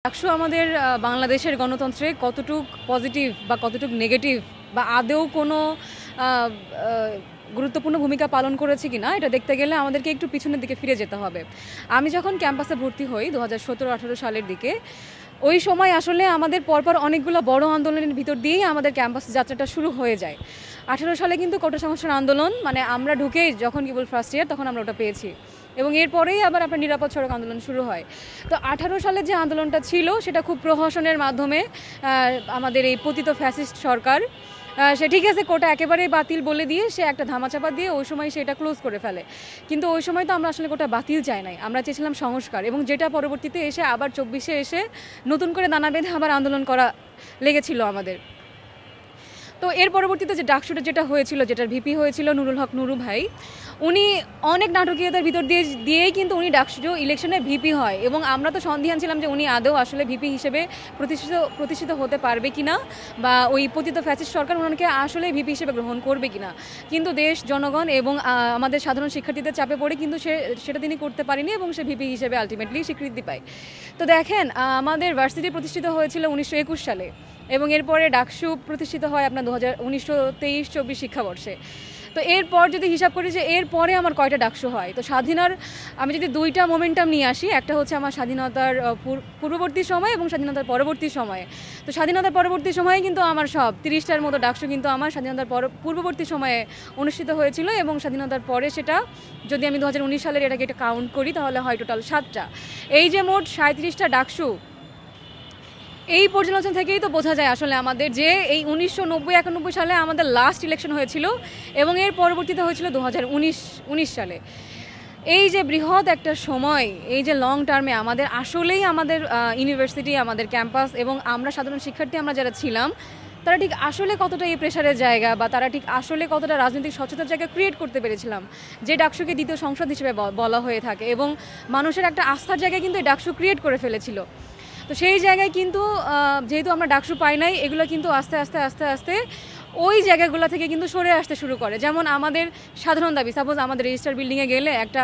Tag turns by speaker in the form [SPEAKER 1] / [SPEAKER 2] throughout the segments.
[SPEAKER 1] ডাকসু আমাদের বাংলাদেশের গণতন্ত্রে কতটুক পজিটিভ বা কতটুক নেগেটিভ বা আদৌ কোনো গুরুত্বপূর্ণ ভূমিকা পালন করেছে কিনা এটা দেখতে গেলে আমাদেরকে একটু পিছনের দিকে ফিরে যেতে হবে। আমি যখন ক্যাম্পাসে ভর্তি হই 2017-18 সালের দিকে, ওই সময় আসলে আমাদের পরপর অনেকগুলো বড় আন্দোলনের ভিতর দিয়েই আমাদের ক্যাম্পাস যাত্রাটা শুরু হয়ে যায়। 18 সালে কিন্তু কোটা সংস্কার আন্দোলন, মানে আমরা ঢুকেই যখন কেবল ফার্স্ট ইয়ার তখন আমরা ওটা পেয়েছি, এবং এরপরেই আবার আপনার নিরাপদ সড়ক আন্দোলন শুরু হয়। তো 18 সালে যে আন্দোলনটা ছিল সেটা খুব প্রহসনের মাধ্যমে আমাদের এই পতিত ফ্যাসিস্ট সরকার সে ঠিক আছে কোটা একেবারেই বাতিল বলে দিয়ে সে একটা ধামাচাপা দিয়ে ওই সময় সেটা ক্লোজ করে ফেলে। কিন্তু ওই সময় তো আমরা আসলে কোটা বাতিল চাই নাই, আমরা চেয়েছিলাম সংস্কার, এবং যেটা পরবর্তীতে এসে আবার 24-এ এসে নতুন করে দানা বেঁধে আবার আন্দোলন করা লেগেছিল আমাদের। তো এর পরবর্তীতে যে ডাকসুটা যেটা হয়েছিল, যেটার ভিপি হয়েছিল নুরুল হক নুরু ভাই, উনি অনেক নাটকীয়তার ভিতর দিয়েই কিন্তু উনি ডাকসু ইলেকশনে ভিপি হয়, এবং আমরা তো সন্দিহান ছিলাম যে উনি আদৌ আসলে ভিপি হিসেবে প্রতিষ্ঠিত হতে পারবে কিনা, বা ওই পতিত ফ্যাসিস্ট সরকার ওনাকে আসলে ভিপি হিসেবে গ্রহণ করবে কিনা। কিন্তু দেশ, জনগণ এবং আমাদের সাধারণ শিক্ষার্থীদের চাপে পড়ে কিন্তু সেটা তিনি করতে পারেনি, এবং সে ভিপি হিসেবে আলটিমেটলি স্বীকৃতি পায়। তো দেখেন, আমাদের ভার্সিটি প্রতিষ্ঠিত হয়েছিল 1921 সালে, এবং এরপরে ডাকসু প্রতিষ্ঠিত হয় আপনার 1923-24 শিক্ষাবর্ষে। তো এরপর যদি হিসাব করি যে এরপরে আমার কয়টা ডাকসু হয়, তো আমি যদি দুইটা মোমেন্টাম নিয়ে আসি, একটা হচ্ছে আমার স্বাধীনতার পূর্ববর্তী সময় এবং স্বাধীনতার পরবর্তী সময়ে। তো স্বাধীনতার পরবর্তী সময়ে কিন্তু আমার সব 30টার মতো ডাকসু কিন্তু আমার স্বাধীনতার পূর্ববর্তী সময়ে অনুষ্ঠিত হয়েছিল, এবং স্বাধীনতার পরে সেটা যদি আমি 2019 সালের এটাকে কাউন্ট করি তাহলে হয় টোটাল 7টা। এই যে মোট 37টা ডাকসু, এই পর্যালোচনা থেকেই তো বোঝা যায় আসলে আমাদের যে এই 1990-91 সালে আমাদের লাস্ট ইলেকশন হয়েছিল, এবং এর পরবর্তীতে হয়েছিল 2019 সালে। এই যে বৃহৎ একটা সময়, এই যে লং টার্মে আমাদের আসলেই আমাদের ইউনিভার্সিটি, আমাদের ক্যাম্পাস এবং আমরা সাধারণ শিক্ষার্থী আমরা যারা ছিলাম, তারা ঠিক আসলে কতটা এই প্রেশারের জায়গা, বা তারা ঠিক আসলে কতটা রাজনৈতিক স্বচ্ছতার জায়গা ক্রিয়েট করতে পেরেছিলাম, যে ডাকসুকে দ্বিতীয় সংসদ হিসেবে বলা হয়ে থাকে, এবং মানুষের একটা আস্থার জায়গায় কিন্তু এই ডাকসু ক্রিয়েট করে ফেলেছিল। তো সেই জায়গায় কিন্তু যেহেতু আমরা ডাকসু পাই নাই, এগুলো কিন্তু আস্তে আস্তে ওই জায়গাগুলো থেকে কিন্তু সরে আসতে শুরু করে। যেমন আমাদের সাধারণ দাবি, সাপোজ আমাদের রেজিস্টার বিল্ডিংয়ে গেলে একটা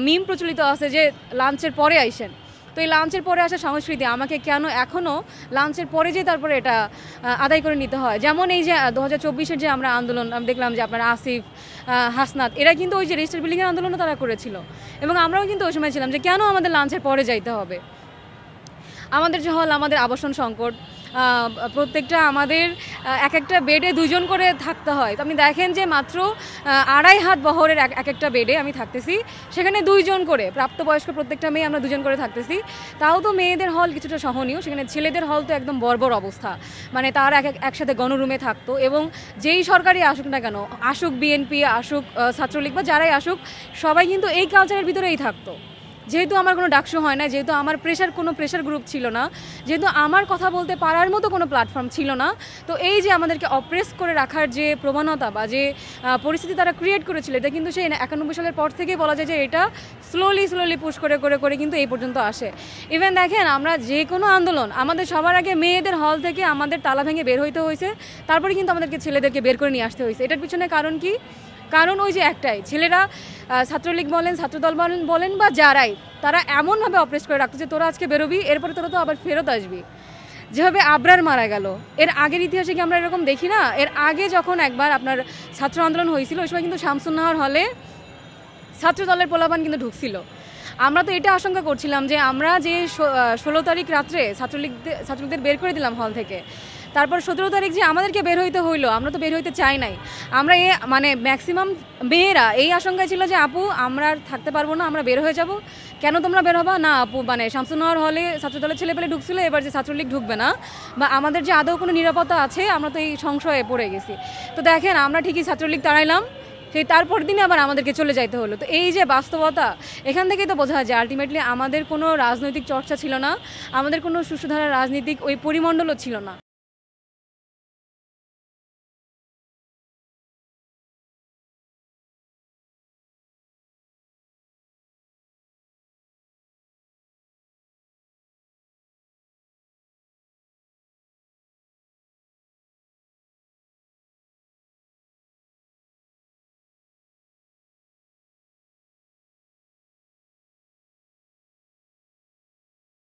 [SPEAKER 1] মিম প্রচলিত আছে যে লাঞ্চের পরে আইসেন। তো এই লাঞ্চের পরে আসা সংস্কৃতি আমাকে কেন এখনও লাঞ্চের পরে যে তারপরে এটা আদায় করে নিতে হয়। যেমন এই যে 2024-এর যে আমরা আন্দোলন দেখলাম যে আপনার আসিফ, হাসনাত, এরা কিন্তু ওই যে রেজিস্টার বিল্ডিংয়ের আন্দোলনও তারা করেছিল, এবং আমরাও কিন্তু ওই সময় ছিলাম যে কেন আমাদের লাঞ্চের পরে যাইতে হবে। আমাদের যে হল, আমাদের আবাসন সংকট, প্রত্যেকটা আমাদের একটা বেডে 2 জন করে থাকতে হয়। তো আপনি দেখেন যে মাত্র 2.5 হাত বহরের একটা বেডে আমি থাকতেছি, সেখানে 2 জন করে, প্রাপ্তবয়স্ক প্রত্যেকটা মেয়ে আমরা 2 জন করে থাকতেছি। তাও তো মেয়েদের হল কিছুটা সহনীয়, সেখানে ছেলেদের হল তো একদম বর্বর অবস্থা, মানে তারা একসাথে গণরুমে থাকতো। এবং যেই সরকারই আসুক না কেন, আসুক বিএনপি, আসুক ছাত্রলীগ, বা যারাই আসুক, সবাই কিন্তু এই কালচারের ভিতরেই থাকতো। যেহেতু আমার কোনো ডাকসু হয় না, যেহেতু আমার কোনো প্রেশার গ্রুপ ছিল না, যেহেতু আমার কথা বলতে পারার মতো কোনো প্ল্যাটফর্ম ছিল না, তো এই যে আমাদেরকে অপ্রেস করে রাখার যে প্রবণতা বা যে পরিস্থিতি তারা ক্রিয়েট করেছিল, এটা কিন্তু সেই 91 সালের পর থেকেই বলা যায় যে এটা স্লোলি পুশ করে কিন্তু এই পর্যন্ত আসে। ইভেন দেখেন, আমরা যে কোনো আন্দোলন, আমাদের সবার আগে মেয়েদের হল থেকে আমাদের তালা ভেঙে বের হইতে হয়েছে, তারপরে কিন্তু আমাদেরকে ছেলেদেরকে বের করে নিয়ে আসতে হয়েছে। এটার পিছনে কারণ কি? কারণ ওই যে একটাই, ছেলেরা ছাত্রলীগ বলেন, ছাত্রদল বলেন বা যারাই, তারা এমনভাবে অপ্রেস করে রাখতো যে তোরা আজকে বেরোবি, এরপরে তোরা তো আবার ফেরত আসবি। যেভাবে আবরার মারা গেল, এর আগের ইতিহাসে কি আমরা এরকম দেখি না? এর আগে যখন একবার আপনার ছাত্র আন্দোলন হয়েছিল, ওই সময় কিন্তু শামসুন্নাহর হলে ছাত্রদলের পোলাপান কিন্তু ঢুকছিল। আমরা তো এটা আশঙ্কা করছিলাম যে আমরা যে 16 তারিখ রাত্রে ছাত্রলীগদের বের করে দিলাম হল থেকে, তারপর 17 তারিখ যে আমাদেরকে বের হইতে হইলো, আমরা তো বের হইতে চাই নাই। আমরা মানে ম্যাক্সিমাম মেয়েরা এই আশঙ্কায় ছিল যে আপু আমরা থাকতে পারবো না, আমরা বের হয়ে যাব। কেন তোমরা বের হবা না আপু? মানে শামসুন্নাহর হলে ছাত্রদলের ছেলেপেলে ঢুকছিল, এবার যে ছাত্রলীগ ঢুকবে না, বা আমাদের যে আদৌ কোনো নিরাপত্তা আছে, আমরা তো এই সংশয়ে পড়ে গেছি। তো দেখেন, আমরা ঠিকই ছাত্রলীগ তাড়াইলাম, সেই তারপর দিনে আবার আমাদেরকে চলে যাইতে হলো। তো এই যে বাস্তবতা, এখান থেকেই তো বোঝা যায় আলটিমেটলি আমাদের কোনো রাজনৈতিক চর্চা ছিল না, আমাদের কোনো সুষ্ঠুধারা রাজনীতিক ওই পরিমণ্ডলও ছিল না।